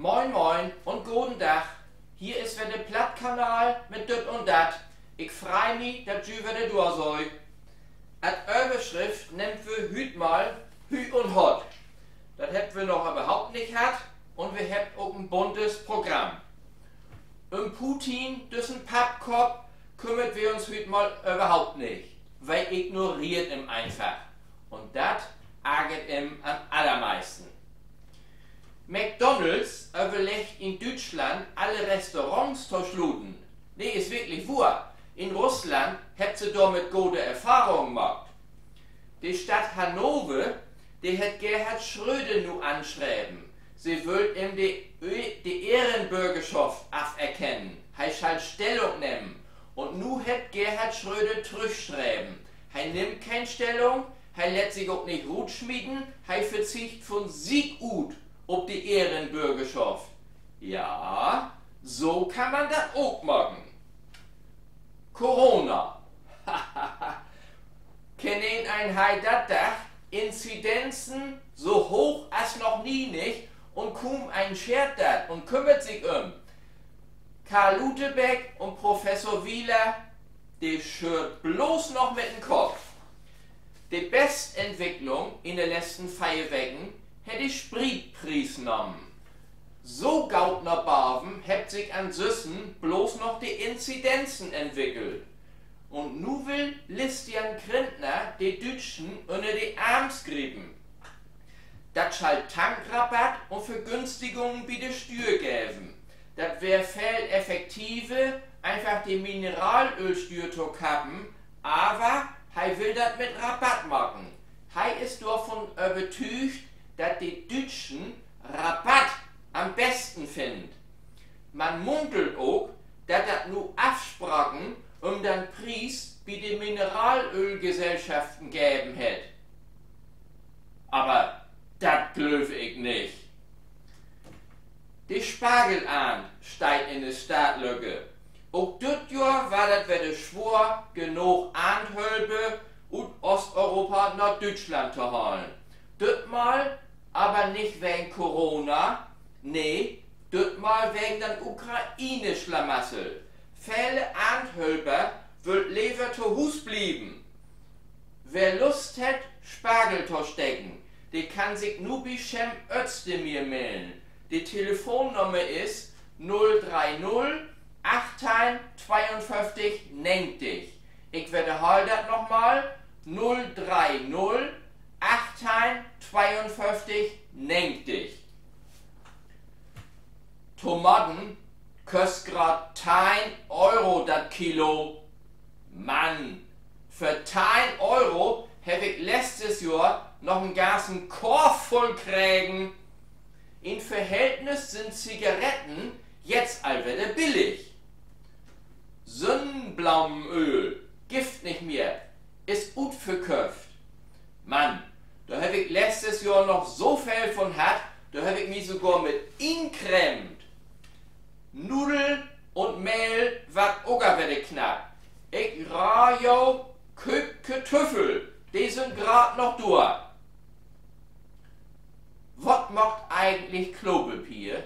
Moin moin und guten Tag. Hier ist wieder der Plattkanal mit dit und dat. Ich freu mich, dat jü wieder durch soll. Als Überschrift nimmt wir hüt mal Hü und Hot. Das hätten wir noch überhaupt nicht hat und wir hätten auch ein buntes Programm. Putin, dessen Pappkopf, kümmert wir uns hüt mal überhaupt nicht. Weil ignoriert ihm einfach. Und das ärgert ihm am allermeisten. McDonalds überlegt in Deutschland alle Restaurants zu schließen. Nee, ist wirklich wahr. In Russland hat sie damit gute Erfahrungen gemacht. Die Stadt Hannover, die hat Gerhard Schröder nu anschreiben. Sie will ihm die Ehrenbürgerschaft anerkennen. Er soll Stellung nehmen. Und nu hat Gerhard Schröder zurückschreiben. Er nimmt keine Stellung, er lässt sich auch nicht gut schmieden, er verzichtet von Sieg ut ob die Ehrenbürgerschaft. Ja, so kann man das auch machen. Corona. Kennen ein Heidatdach, Inzidenzen so hoch als noch nie nicht und kaum ein schert dat und kümmert sich Karl Lutebeck und Professor Wieler, die schürt bloß noch mit dem Kopf. Die Bestentwicklung in den letzten 5 Wochen hätte ich Spritpreis genommen. So gautner Barben hat sich an Süssen bloß noch die Inzidenzen entwickelt. Und nu will Listian Grindner die Deutschen unter die Arms grieben. Das schall Tankrabatt und Vergünstigungen bei der Steuer geben. Das wär viel effektive, einfach die Mineralölsteuer zu kappen, aber er will das mit Rabatt machen. Er ist davon überzeugt, dass die Deutschen Rabatt am besten finden. Man munkelt auch, dass das nur Absprachen den Preis bei den Mineralölgesellschaften geben hat. Aber das glaube ich nicht. Die Spargelahn steigt in die Startlücke. Auch das Jahr war das wieder schwor, genug Ahnhölbe und Osteuropa nach Deutschland zu holen. Das mal aber nicht wegen Corona, nee, das mal wegen der Ukraine-Schlamassel. Viele Ahnhölber will lieber zu Hus blieben. Wer Lust hat, Spargel zu stecken, der kann sich nur bei Cem Özdemir melden. Die Telefonnummer ist 030 852 90. Ich wiederhole das nochmal. 030 852 90. Tomaten kostet grad 10 Euro das Kilo. Mann, für 10 Euro habe ich letztes Jahr noch einen ganzen Korb voll kriegen. In Verhältnis sind Zigaretten jetzt allwetter billig. Sonnenblumenöl, Gift nicht mehr, ist gut verkauft. Mann, da habe ich letztes Jahr noch so viel von hat, da habe ich mich sogar mit inkremt. Nudeln und Mehl wat auch wieder knapp. Ich rajo Kartoffeln, die sind grad noch durch. Was macht eigentlich Klopapier?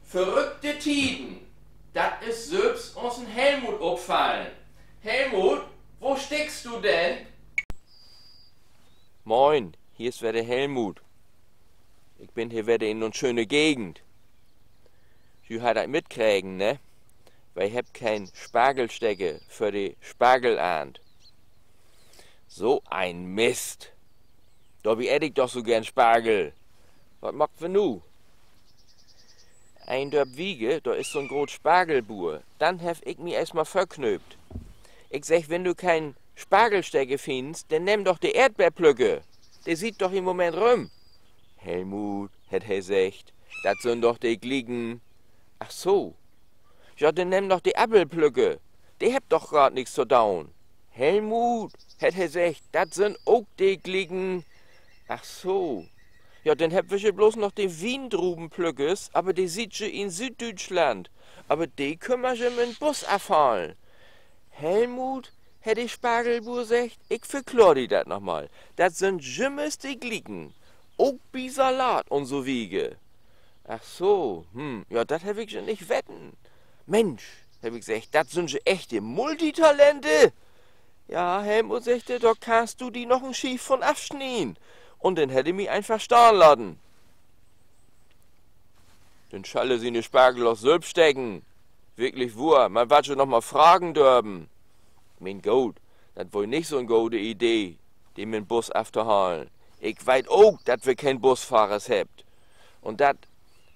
Verrückte Tiden, das ist selbst uns ein Helmut aufgefallen. Helmut, wo steckst du denn? Moin, hier ist wieder Helmut. Ich bin hier wieder in eine schöne Gegend. Du hast das mitkriegen, ne? Weil ich hab kein Spargelstecke für die Spargelahnt. So ein Mist. Dabei hätt ich doch so gern Spargel. Was macht wir nu? Ein Dörp Wiege, da ist so ein groß Spargelbuhr. Dann hab ich mich erstmal verknöpt. Ich sag, wenn du kein Spargelstecke findest, dann nimm doch die Erdbeerplücke. Der sieht doch im Moment rum. Helmut, hat er gesagt, das sind doch die Gliegen. Ach so. Ja, dann nimm doch die Appelplücke. Die habt doch grad nichts zu dauen. Helmut, hat er gesagt, das sind auch die Gliegen. Ach so. Ja, dann habt wir bloß noch die Wiendrubenplückes, aber die sieht je in Süddeutschland. Aber die kümmern sich mit dem Bus abfahren. Helmut, hätt die Spargelbuhr gesagt, ich verklor die dat nochmal. Das sind jemmes die Glicken. Auch bi Salat und so Wiege. Ach so, ja, das hab ich schon nicht wetten. Mensch, hab ich gesagt, das sind schon echte Multitalente. Ja, Helmut sagte, da kannst du die noch ein Schief von abschnien. Und dann hätte mich einfach starren lassen. Dann schalle sie ne Spargel aus Sülp stecken. Wirklich wahr, man wird schon noch mal fragen dürben. Mein Gott, das wohl nicht so eine gute Idee, den mit dem Bus aufzuholen. Ich weiß auch, dass wir kein Busfahrer habt. Und das,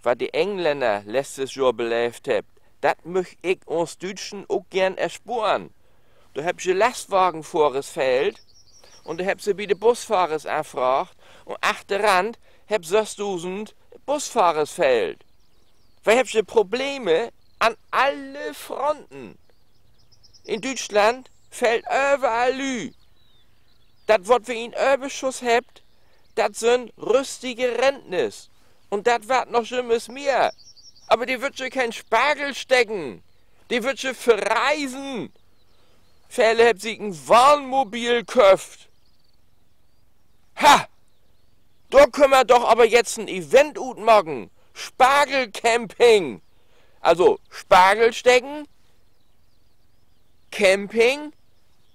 was die Engländer letztes Jahr belebt habt, das möcht ich uns Deutschen auch gern erspüren. Da habt ihr Lastwagen vor das Feld und da habt ihr bei den Busfahrers erfragt und achterrand habt 6000 Busfahrersfeld. Weil habt ihr Probleme an alle Fronten. In Deutschland fällt überall Lü. Das, was wir in Überschuss habt, das sind rüstige Rentners. Und das wird noch schlimmes mehr. Aber die wird schon kein Spargel stecken. Die wird schon verreisen. Fälle habt sie ein Warnmobil köft. Ha! Da können wir doch aber jetzt ein Event machen. Spargelcamping. Also Spargel stecken, Camping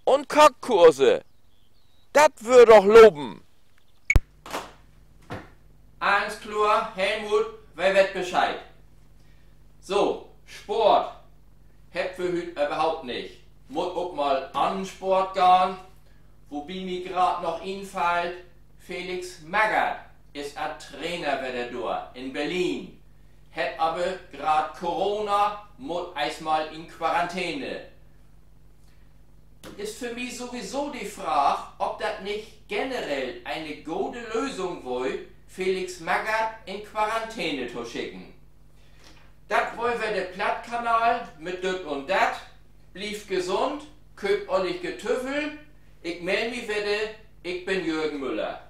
und Kochkurse. Das würde doch loben. Alles klar, Helmut, wer wird Bescheid? So, Sport. Habt wir heute überhaupt nicht. Muss auch mal an Sport gehen. Wobei mir gerade noch einfällt, Felix Magath ist ein Trainer wieder da in Berlin. Hat aber gerade Corona, muss erstmal in Quarantäne. Ist für mich sowieso die Frage, ob das nicht generell eine gute Lösung wohl, Felix Magath in Quarantäne zu schicken. Das wollen wir der Plattkanal mit dit und dat. Blieb gesund, köpt ollig Getüffel. Ich meld mich wieder, ich bin Jürgen Müller.